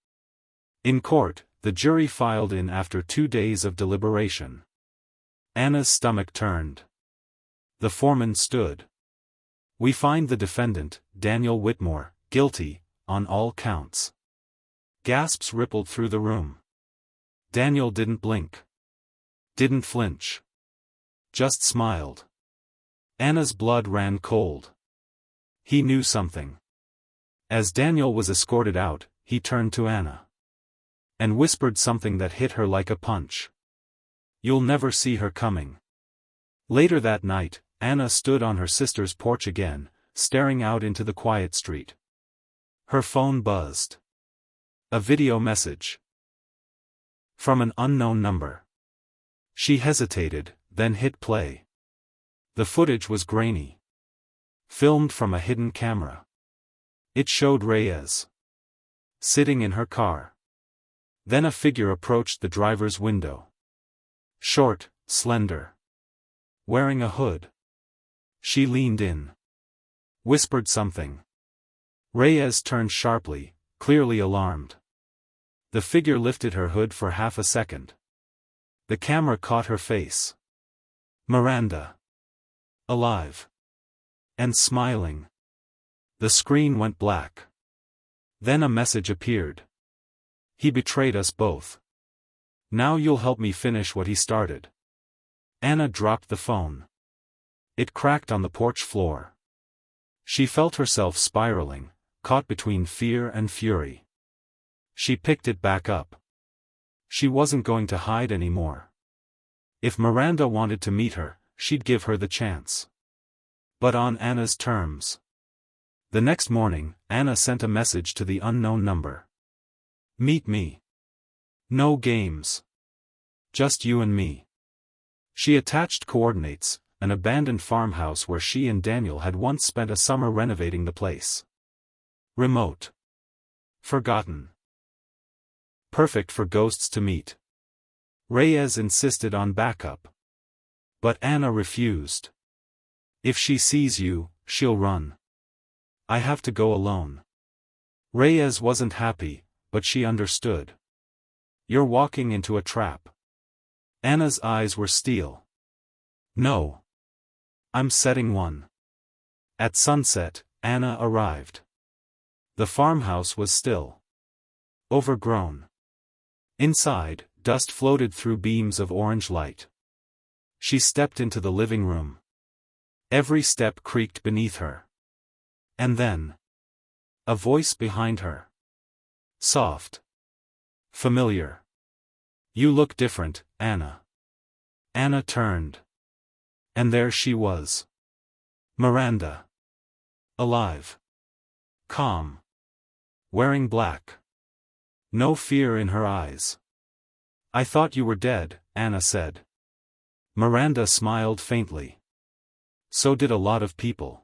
In court, the jury filed in after 2 days of deliberation. Anna's stomach turned. The foreman stood. We find the defendant, Daniel Whitmore, guilty, on all counts. Gasps rippled through the room. Daniel didn't blink. Didn't flinch. Just smiled. Anna's blood ran cold. He knew something. As Daniel was escorted out, he turned to Anna. And whispered something that hit her like a punch. You'll never see her coming. Later that night, Anna stood on her sister's porch again, staring out into the quiet street. Her phone buzzed. A video message. From an unknown number. She hesitated, then hit play. The footage was grainy. Filmed from a hidden camera. It showed Reyes. Sitting in her car. Then a figure approached the driver's window. Short, slender. Wearing a hood. She leaned in. Whispered something. Reyes turned sharply, clearly alarmed. The figure lifted her hood for half a second. The camera caught her face. Miranda. Alive. And smiling. The screen went black. Then a message appeared. He betrayed us both. Now you'll help me finish what he started. Anna dropped the phone. It cracked on the porch floor. She felt herself spiraling, caught between fear and fury. She picked it back up. She wasn't going to hide anymore. If Miranda wanted to meet her, she'd give her the chance. But on Anna's terms. The next morning, Anna sent a message to the unknown number. Meet me. No games. Just you and me. She attached coordinates, an abandoned farmhouse where she and Daniel had once spent a summer renovating the place. Remote. Forgotten. Perfect for ghosts to meet. Reyes insisted on backup. But Anna refused. If she sees you, she'll run. I have to go alone. Reyes wasn't happy, but she understood. You're walking into a trap. Anna's eyes were steel. No. I'm setting one. At sunset, Anna arrived. The farmhouse was still. Overgrown. Inside, dust floated through beams of orange light. She stepped into the living room. Every step creaked beneath her. And then. A voice behind her. Soft. Familiar. You look different, Anna. Anna turned. And there she was. Miranda. Alive. Calm. Wearing black. No fear in her eyes. I thought you were dead, Anna said. Miranda smiled faintly. So did a lot of people.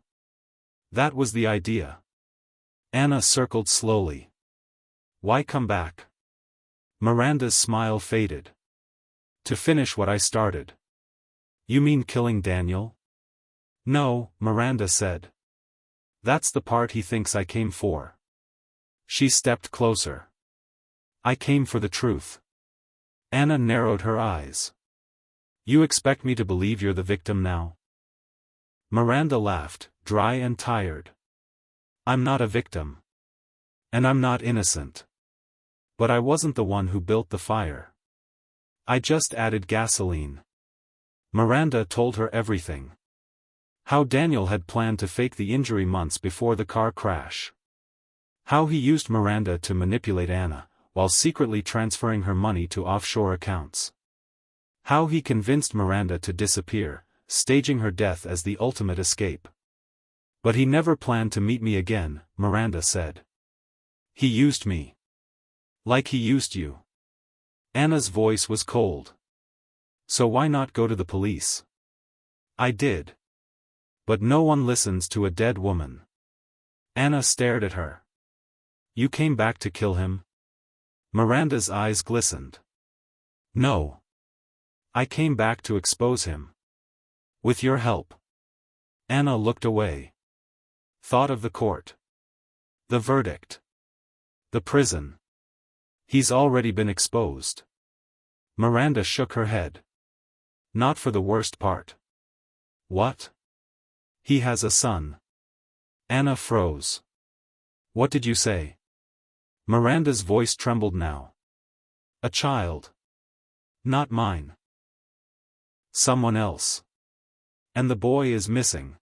That was the idea. Anna circled slowly. Why come back? Miranda's smile faded. To finish what I started. You mean killing Daniel? No, Miranda said. That's the part he thinks I came for. She stepped closer. I came for the truth. Anna narrowed her eyes. You expect me to believe you're the victim now? Miranda laughed, dry and tired. I'm not a victim. And I'm not innocent. But I wasn't the one who built the fire. I just added gasoline. Miranda told her everything. How Daniel had planned to fake the injury months before the car crash. How he used Miranda to manipulate Anna, while secretly transferring her money to offshore accounts. How he convinced Miranda to disappear, staging her death as the ultimate escape. But he never planned to meet me again, Miranda said. He used me. Like he used you. Anna's voice was cold. So why not go to the police? I did. But no one listens to a dead woman. Anna stared at her. You came back to kill him? Miranda's eyes glistened. No. I came back to expose him. With your help. Anna looked away. Thought of the court. The verdict. The prison. He's already been exposed. Miranda shook her head. Not for the worst part. What? He has a son. Anna froze. What did you say? Miranda's voice trembled now. A child. Not mine. Someone else. And the boy is missing.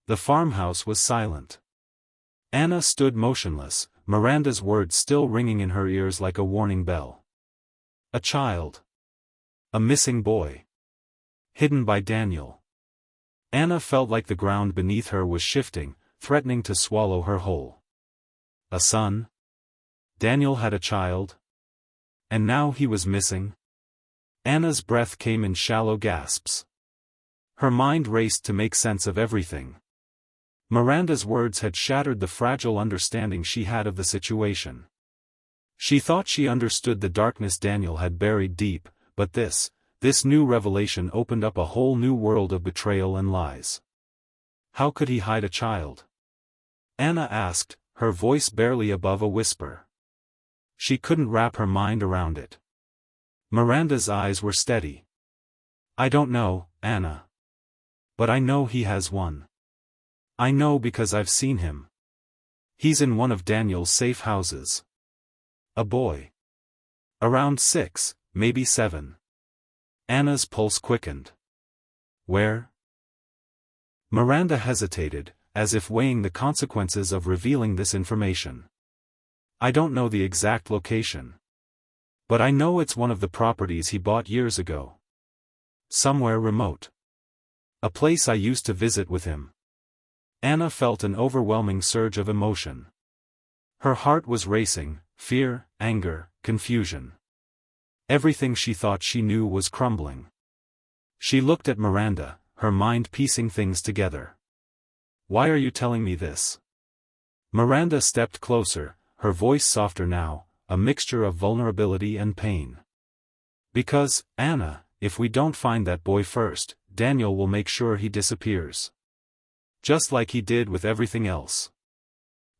The farmhouse was silent. Anna stood motionless, Miranda's words still ringing in her ears like a warning bell. A child. A missing boy. Hidden by Daniel. Anna felt like the ground beneath her was shifting, threatening to swallow her whole. A son? Daniel had a child? And now he was missing? Anna's breath came in shallow gasps. Her mind raced to make sense of everything. Miranda's words had shattered the fragile understanding she had of the situation. She thought she understood the darkness Daniel had buried deep, but this new revelation opened up a whole new world of betrayal and lies. How could he hide a child? Anna asked, her voice barely above a whisper. She couldn't wrap her mind around it. Miranda's eyes were steady. I don't know, Anna. But I know he has one. I know because I've seen him. He's in one of Daniel's safe houses. A boy. Around 6, maybe 7. Anna's pulse quickened. Where? Miranda hesitated, as if weighing the consequences of revealing this information. I don't know the exact location. But I know it's one of the properties he bought years ago. Somewhere remote. A place I used to visit with him. Anna felt an overwhelming surge of emotion. Her heart was racing, fear, anger, confusion. Everything she thought she knew was crumbling. She looked at Miranda, her mind piecing things together. Why are you telling me this? Miranda stepped closer, her voice softer now, a mixture of vulnerability and pain. Because, Anna, if we don't find that boy first, Daniel will make sure he disappears. Just like he did with everything else.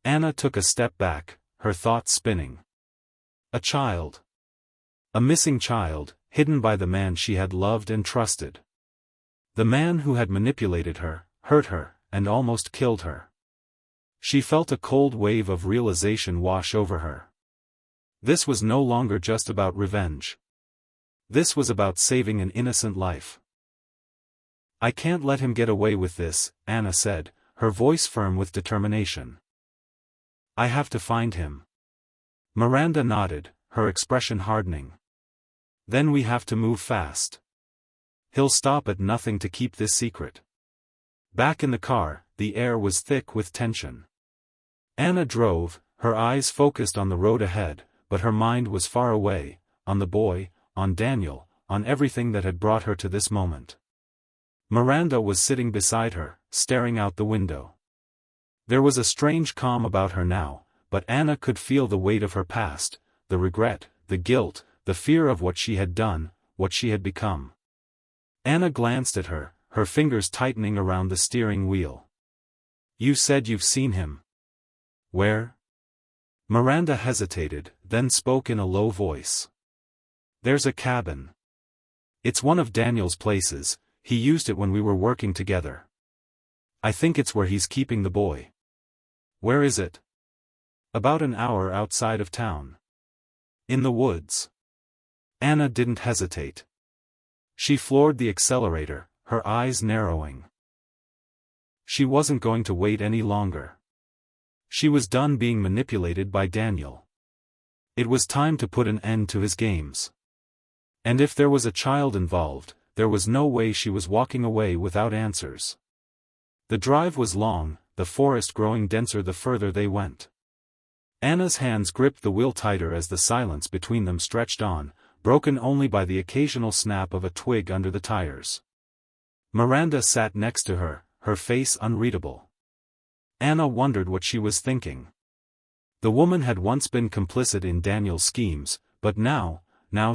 Anna took a step back, her thoughts spinning. A child. A missing child, hidden by the man she had loved and trusted. The man who had manipulated her, hurt her, and almost killed her. She felt a cold wave of realization wash over her. This was no longer just about revenge. This was about saving an innocent life. I can't let him get away with this, Anna said, her voice firm with determination. I have to find him. Miranda nodded, her expression hardening. Then we have to move fast. He'll stop at nothing to keep this secret. Back in the car, the air was thick with tension. Anna drove, her eyes focused on the road ahead, but her mind was far away, on the boy, on Daniel, on everything that had brought her to this moment. Miranda was sitting beside her, staring out the window. There was a strange calm about her now, but Anna could feel the weight of her past, the regret, the guilt, the fear of what she had done, what she had become. Anna glanced at her, her fingers tightening around the steering wheel. "You said you've seen him. Where?" Miranda hesitated, then spoke in a low voice. "There's a cabin. It's one of Daniel's places, he used it when we were working together. I think it's where he's keeping the boy." "Where is it?" "About an hour outside of town. In the woods." Anna didn't hesitate. She floored the accelerator, her eyes narrowing. She wasn't going to wait any longer. She was done being manipulated by Daniel. It was time to put an end to his games. And if there was a child involved, there was no way she was walking away without answers. The drive was long, the forest growing denser the further they went. Anna's hands gripped the wheel tighter as the silence between them stretched on, broken only by the occasional snap of a twig under the tires. Miranda sat next to her, her face unreadable. Anna wondered what she was thinking. The woman had once been complicit in Daniel's schemes, but now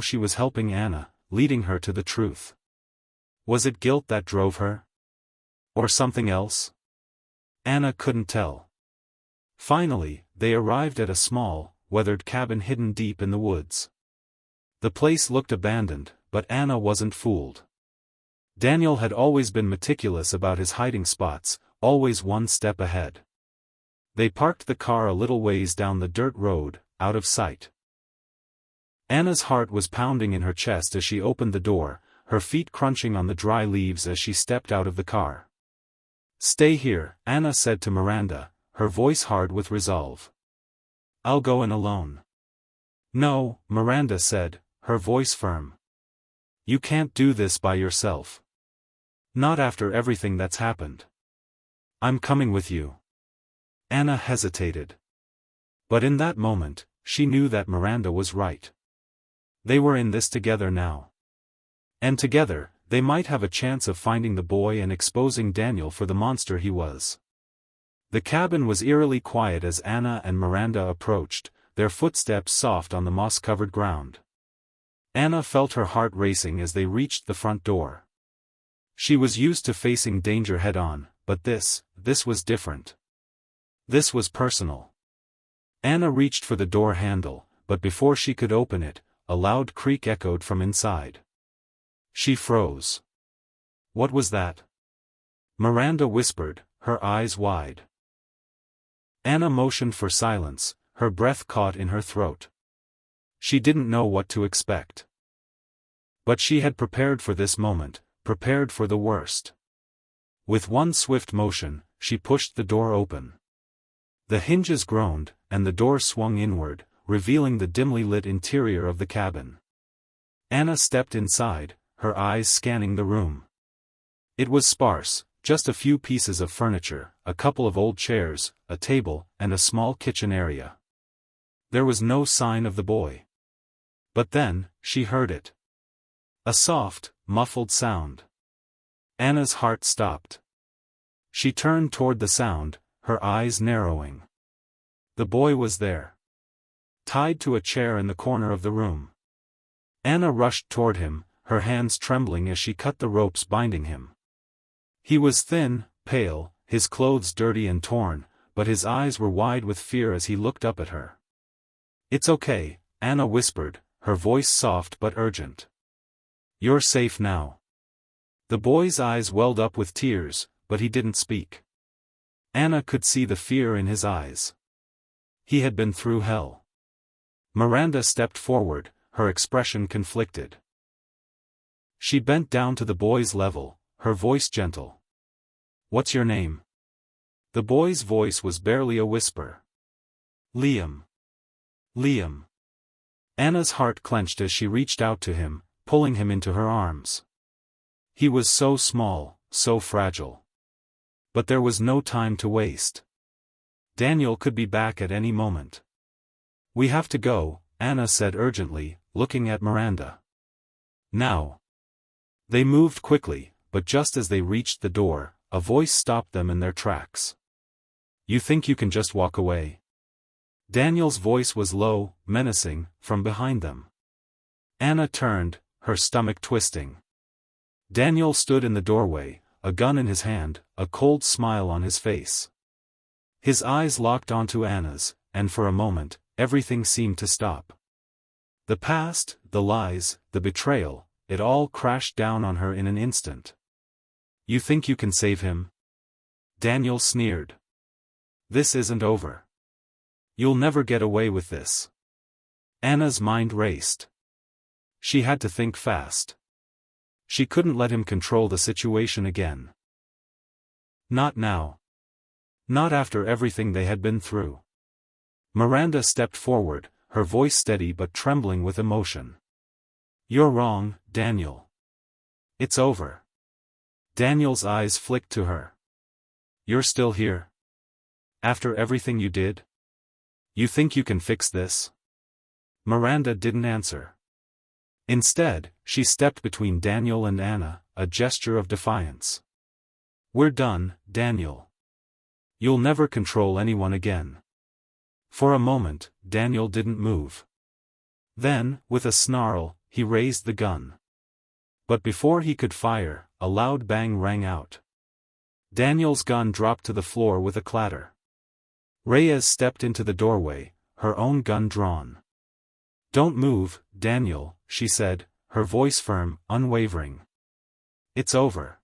she was helping Anna, leading her to the truth. Was it guilt that drove her? Or something else? Anna couldn't tell. Finally, they arrived at a small, weathered cabin hidden deep in the woods. The place looked abandoned, but Anna wasn't fooled. Daniel had always been meticulous about his hiding spots, always one step ahead. They parked the car a little ways down the dirt road, out of sight. Anna's heart was pounding in her chest as she opened the door, her feet crunching on the dry leaves as she stepped out of the car. "Stay here," Anna said to Miranda, her voice hard with resolve. "I'll go in alone." "No," Miranda said, her voice firm. "You can't do this by yourself. Not after everything that's happened. I'm coming with you." Anna hesitated. But in that moment, she knew that Miranda was right. They were in this together now. And together, they might have a chance of finding the boy and exposing Daniel for the monster he was. The cabin was eerily quiet as Anna and Miranda approached, their footsteps soft on the moss-covered ground. Anna felt her heart racing as they reached the front door. She was used to facing danger head-on, but this was different. This was personal. Anna reached for the door handle, but before she could open it, a loud creak echoed from inside. She froze. "What was that?" Miranda whispered, her eyes wide. Anna motioned for silence, her breath caught in her throat. She didn't know what to expect. But she had prepared for this moment, prepared for the worst. With one swift motion, she pushed the door open. The hinges groaned, and the door swung inward, revealing the dimly lit interior of the cabin. Anna stepped inside, her eyes scanning the room. It was sparse, just a few pieces of furniture, a couple of old chairs, a table, and a small kitchen area. There was no sign of the boy. But then, she heard it. A soft, muffled sound. Anna's heart stopped. She turned toward the sound, her eyes narrowing. The boy was there. Tied to a chair in the corner of the room. Anna rushed toward him, her hands trembling as she cut the ropes binding him. He was thin, pale, his clothes dirty and torn, but his eyes were wide with fear as he looked up at her. "It's okay," Anna whispered, her voice soft but urgent. "You're safe now." The boy's eyes welled up with tears, but he didn't speak. Anna could see the fear in his eyes. He had been through hell. Miranda stepped forward, her expression conflicted. She bent down to the boy's level, her voice gentle. "What's your name?" The boy's voice was barely a whisper. "Liam. Liam." Anna's heart clenched as she reached out to him, pulling him into her arms. He was so small, so fragile. But there was no time to waste. Daniel could be back at any moment. "We have to go," Anna said urgently, looking at Miranda. Now. They moved quickly, but just as they reached the door, a voice stopped them in their tracks. You think you can just walk away? Daniel's voice was low, menacing, from behind them. Anna turned, her stomach twisting. Daniel stood in the doorway, a gun in his hand, a cold smile on his face. His eyes locked onto Anna's, and for a moment, everything seemed to stop. The past, the lies, the betrayal, it all crashed down on her in an instant. You think you can save him? Daniel sneered. This isn't over. You'll never get away with this. Anna's mind raced. She had to think fast. She couldn't let him control the situation again. Not now. Not after everything they had been through. Miranda stepped forward, her voice steady but trembling with emotion. You're wrong, Daniel. It's over. Daniel's eyes flicked to her. You're still here? After everything you did? You think you can fix this? Miranda didn't answer. Instead, she stepped between Daniel and Anna, a gesture of defiance. We're done, Daniel. You'll never control anyone again. For a moment, Daniel didn't move. Then, with a snarl, he raised the gun. But before he could fire, a loud bang rang out. Daniel's gun dropped to the floor with a clatter. Reyes stepped into the doorway, her own gun drawn. Don't move, Daniel, she said, her voice firm, unwavering. It's over.